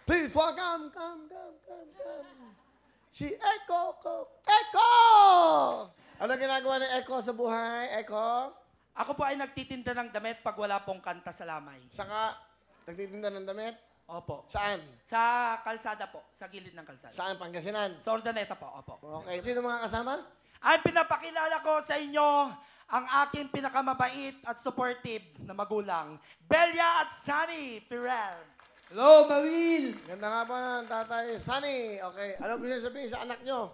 Please welcome, come. Si Echo. Echo! Ano ginagawa ni Echo sa buhay, Echo? Ako po ay nagtitinda ng damit pag wala pong kanta sa lamay. Saka, nagtitinda ng damit? Opo. Saan? Sa kalsada po, sa gilid ng kalsada. Saan, Pangasinan? Sa Ordaneta po, opo. Okay. Sino mga kasama? Ay pinapakilala ko sa inyo ang aking pinakamabait at supportive na magulang, Belia at Sunny Pirel. Hello, Mawil! Ganda nga pa, tatay. Sunny, okay. Ano gusto sabihin sa anak nyo?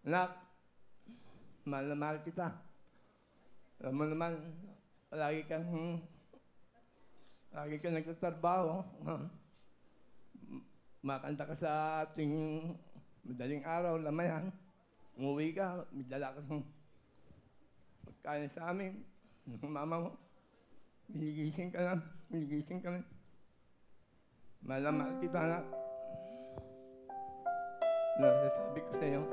Anak, mahal na mahal kita. Alam mo naman, lagi kang nagtatrabaho. Makanta ka sa ating madaling araw, lamayan. Umuwi ka, may dala ka ng pagkain sa amin. Mama mo, hinigising ka lang, hinigising ka lang. Mahal na mahal kita, anak. Nasasabi ko sa'yo.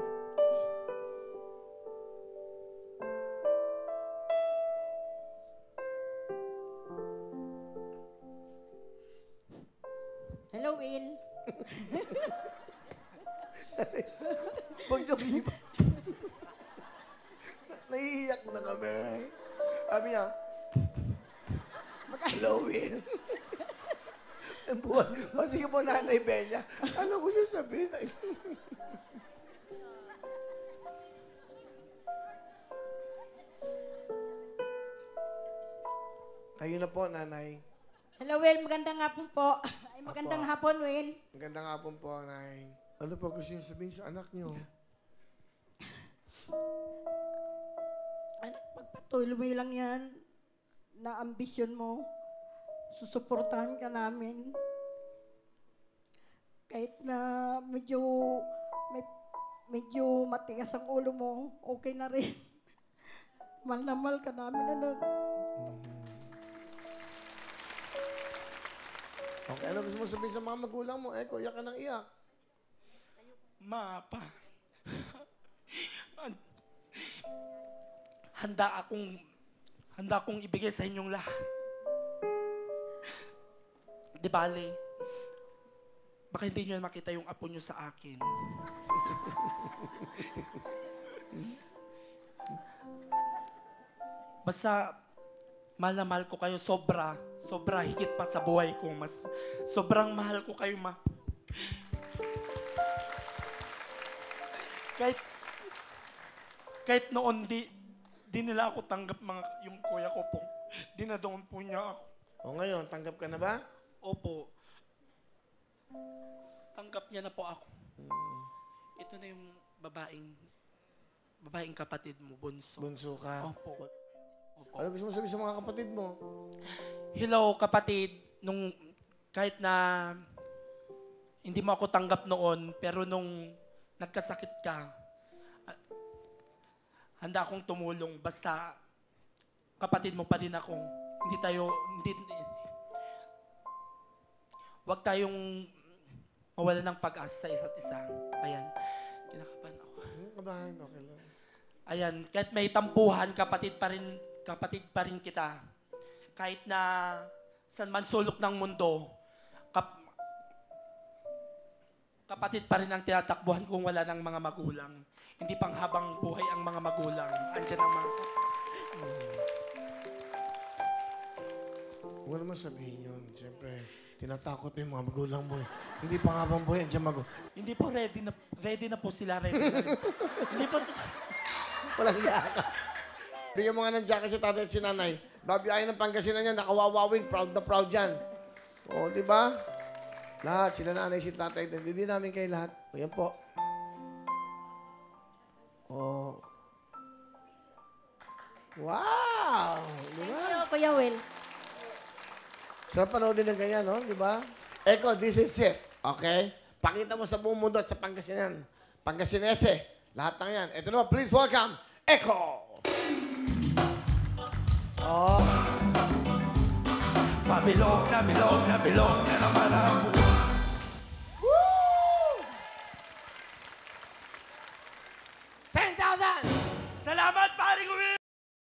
Hello, Will. Huwag niyo iba. Naiiyak na kami. Sabi niya, hello, Will. Ang buwan. O sige po, Nanay Belia. Ano ko yung sabihin? Kayo na po, Nanay. Hello, Will. Magandang hapon po. Ay, magandang hapon, Will. Magandang hapon po, Nay. Ano po gusto niyo sabihin sa anak niyo? Anak, pagpatuloy mo lang yan na ambisyon mo. Susuportahan ka namin. Kahit na medyo matigas ang ulo mo, okay na rin. Mahal na mahal ka namin, anak. Okay, ano gusto mo sabihin sa mga magulang mo? Eko, iyak ka ng iyak. Ma, pa. Handa akong ibigay sa inyong lahat. Di bale, baka hindi nyo makita yung apo nyo sa akin. Basta, mahal na mahal ko kayo sobra higit pa sa buhay ko. Sobrang mahal ko kayo, ma. Kahit noon, di nila ako tanggap yung kuya ko po. Dinadoon po niya ako. O ngayon, tanggap ka na ba? Opo. Tanggap niya na po ako. Ito na yung babaeng kapatid mo, bunso. Bunso ka. Opo. Ano gusto mo sabihin sa mga kapatid mo? Hello, kapatid. Kahit na hindi mo ako tanggap noon, pero nung nagkasakit ka, handa akong tumulong. Basta kapatid mo pa din ako. Huwag tayong mawala ng pag-asa sa isa't isa. Ayan, kinakabahan ako. Kabahan, okay lang. Ayan, kahit may tampuhan, kapatid pa rin kita. Kahit na saan man sulok ng mundo, kapatid pa rin ang tinatakbuhan kung wala ng mga magulang. Hindi pang habang buhay ang mga magulang. Andiyan ang mga Huwag naman sabihin yun. Siyempre, tinatakot mo yung mga magulang mo. Hindi pa habang buhay, andiyan Hindi po ready na po sila. Ready na rin. Hindi po. Walang yaka. Bigyan mo nga ng jacket si tatay at si nanay. Babiyahin ng Pangasinan yan, nakawawawin, proud na proud yan. O, di ba? Lahat, sila nanay, si tatay. Bibigyan namin kayo lahat. O, yan po. O. Wow! Di ba? Thank you, Kuya Will. Sarap panoodin ng ganyan, no? Di ba? Eko, this is it. Okay? Pakita mo sa buong mundo at sa Pangasinan. Pangasinese. Lahat ng yan. Ito naman, please welcome, Eko! Oh. Bilog na naman ang buhay.